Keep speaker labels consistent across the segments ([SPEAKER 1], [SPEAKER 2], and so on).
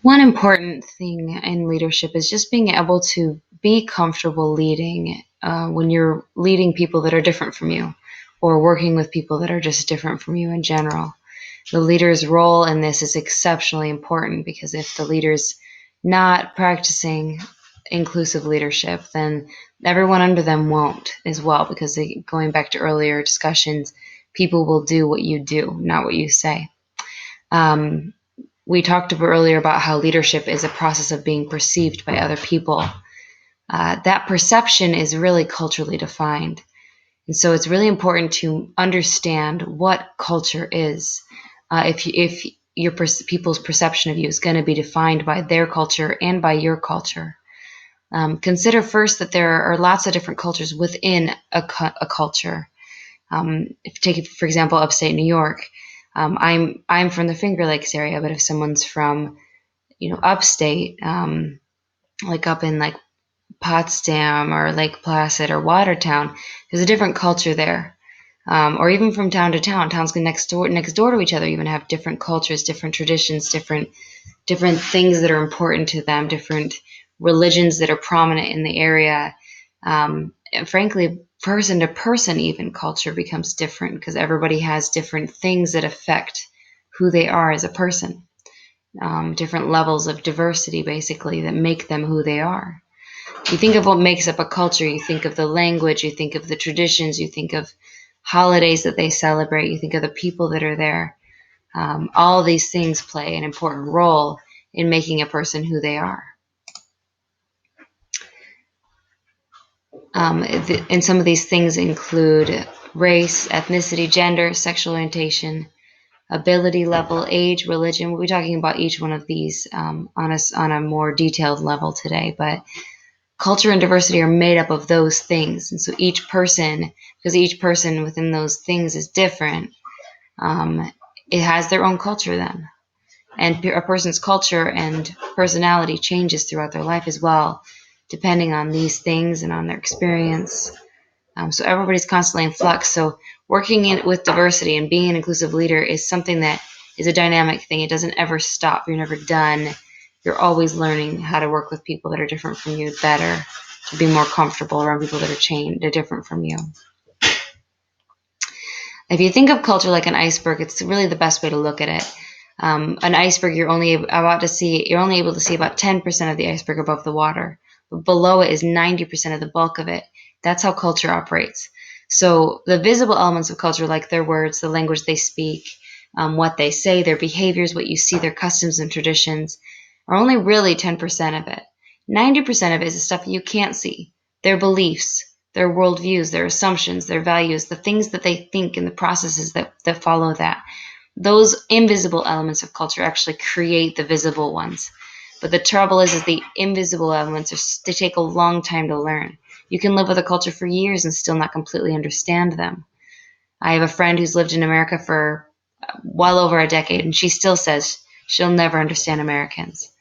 [SPEAKER 1] One important thing in leadership is just being able to be comfortable leading when you're leading people that are different from you or working with people that are just different from you in general. The leader's role in this is exceptionally important because if the leader's not practicing inclusive leadership, then everyone under them won't as well because going back to earlier discussions, people will do what you do, not what you say. Um, we talked earlier about how leadership is a process of being perceived by other people. That perception is really culturally defined. And so it's really important to understand what culture is. If your people's perception of you is going to be defined by their culture and by your culture. Consider first that there are lots of different cultures within a culture. If you take, for example, upstate New York, I'm from the Finger Lakes area, but if someone's from upstate, like up in like Potsdam or Lake Placid or Watertown, there's a different culture there. Or even from town to town, towns next door to each other even have different cultures, different traditions, different things that are important to them, different religions that are prominent in the area. And frankly, person to person, even culture becomes different because everybody has different things that affect who they are as a person. Different levels of diversity, basically, that make them who they are. You think of what makes up a culture, you think of the language, you think of the traditions, you think of holidays that they celebrate, you think of the people that are there. All these things play an important role in making a person who they are. And some of these things include race, ethnicity, gender, sexual orientation, ability level, age, religion. We'll be talking about each one of these on a more detailed level today, but culture and diversity are made up of those things. And so because each person within those things is different, it has their own culture then. And a person's culture and personality changes throughout their life as well, depending on these things and on their experience. So everybody's constantly in flux. So working with diversity and being an inclusive leader is something that is a dynamic thing. It doesn't ever stop. You're never done. You're always learning how to work with people that are different from you better, to be more comfortable around people that are different from you. If you think of culture like an iceberg, it's really the best way to look at it. An iceberg, you're only able to see about 10% of the iceberg above the water, but below it is 90% of the bulk of it. That's how culture operates. So the visible elements of culture, like their words, the language they speak, what they say, their behaviors, what you see, their customs and traditions, are only really 10% of it. 90% of it is the stuff you can't see, their beliefs, their worldviews, their assumptions, their values, the things that they think and the processes that follow that. Those invisible elements of culture actually create the visible ones. But the trouble is the invisible elements, they take a long time to learn. You can live with a culture for years and still not completely understand them. I have a friend who's lived in America for well over a decade, and she still says she'll never understand Americans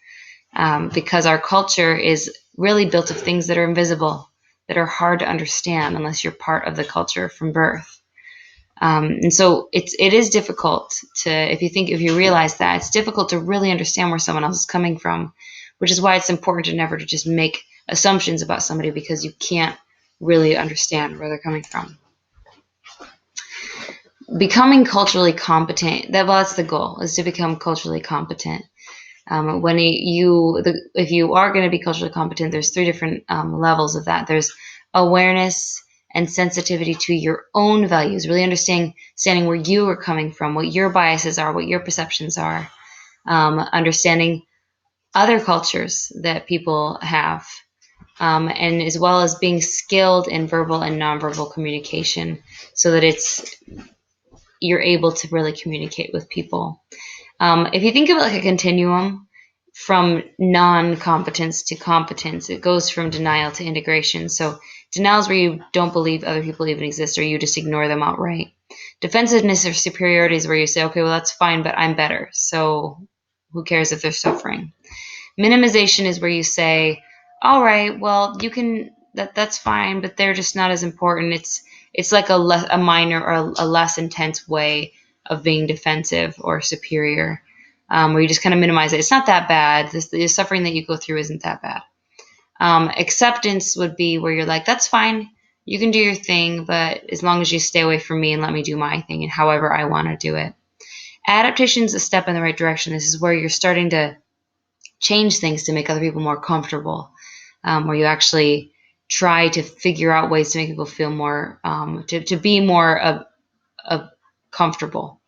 [SPEAKER 1] because our culture is really built of things that are invisible, that are hard to understand unless you're part of the culture from birth. And so it is difficult if you realize that, it's difficult to really understand where someone else is coming from, which is why it's important to never to just make assumptions about somebody because you can't really understand where they're coming from. Becoming culturally competent, that's the goal, is to become culturally competent. If you are going to be culturally competent, there's three different levels of that. There's awareness and sensitivity to your own values, really understanding where you are coming from, what your biases are, what your perceptions are, understanding other cultures that people have, and as well as being skilled in verbal and nonverbal communication so that you're able to really communicate with people. If you think of it like a continuum from non-competence to competence, it goes from denial to integration. So denial is where you don't believe other people even exist or you just ignore them outright. Defensiveness or superiority is where you say, okay, well, that's fine, but I'm better. So who cares if they're suffering? Minimization is where you say, all right, well, that's fine, but they're just not as important. It's like a minor or a less intense way of being defensive or superior. where you just kind of minimize it. It's not that bad. The suffering that you go through isn't that bad. Acceptance would be where you're like, that's fine. You can do your thing, but as long as you stay away from me and let me do my thing and however I want to do it. Adaptation is a step in the right direction. This is where you're starting to change things to make other people more comfortable, where you actually try to figure out ways to make people feel more, to be more comfortable.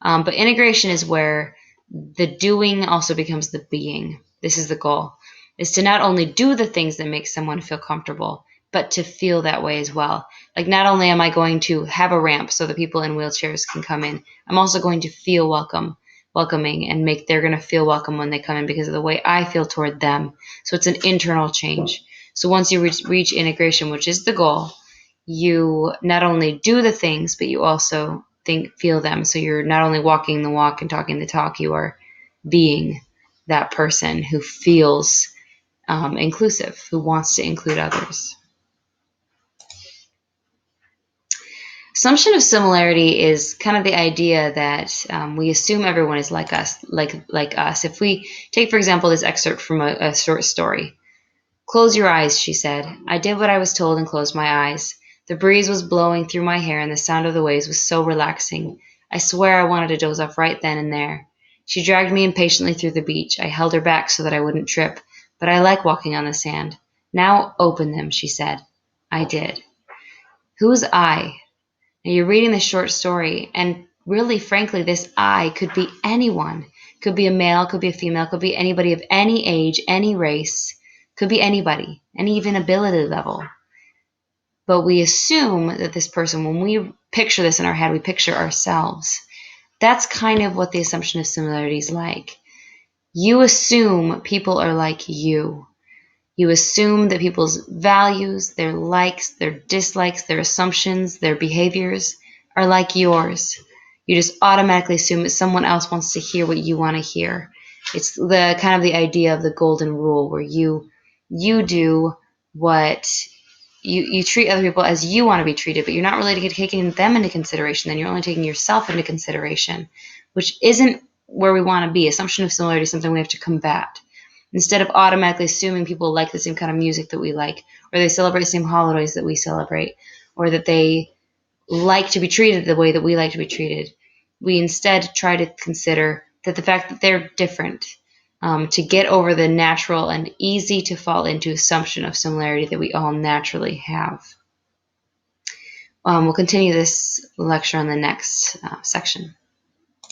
[SPEAKER 1] But integration is where the doing also becomes the being. This is the goal, is to not only do the things that make someone feel comfortable, but to feel that way as well. Like, not only am I going to have a ramp so that people in wheelchairs can come in, I'm also going to feel welcoming, and they're going to feel welcome when they come in because of the way I feel toward them. So it's an internal change. So once you reach integration, which is the goal, you not only do the things, but you also feel them. So you're not only walking the walk and talking the talk, you are being that person who feels inclusive, who wants to include others. Assumption of similarity is kind of the idea that we assume everyone is like us, like us. If we take, for example, this excerpt from a short story. Close your eyes, she said. I did what I was told and closed my eyes. The breeze was blowing through my hair and the sound of the waves was so relaxing. I swear I wanted to doze off right then and there. She dragged me impatiently through the beach. I held her back so that I wouldn't trip, but I like walking on the sand. Now open them, she said. I did. Who's I? Now you're reading this short story, and really, frankly, this I could be anyone. Could be a male, could be a female, could be anybody of any age, any race, could be anybody, any even ability level. But we assume that this person, when we picture this in our head, we picture ourselves. That's kind of what the assumption of similarity is like. You assume people are like you. You assume that people's values, their likes, their dislikes, their assumptions, their behaviors are like yours. You just automatically assume that someone else wants to hear what you want to hear. It's the kind of the idea of the golden rule, where you do what you treat other people as you want to be treated, but you're not really taking them into consideration. Then you're only taking yourself into consideration, which isn't where we want to be. Assumption of similarity is something we have to combat. Instead of automatically assuming people like the same kind of music that we like, or they celebrate the same holidays that we celebrate, or that they like to be treated the way that we like to be treated, we instead try to consider that the fact that they're different, to get over the natural and easy to fall into assumption of similarity that we all naturally have. We'll continue this lecture on the next section.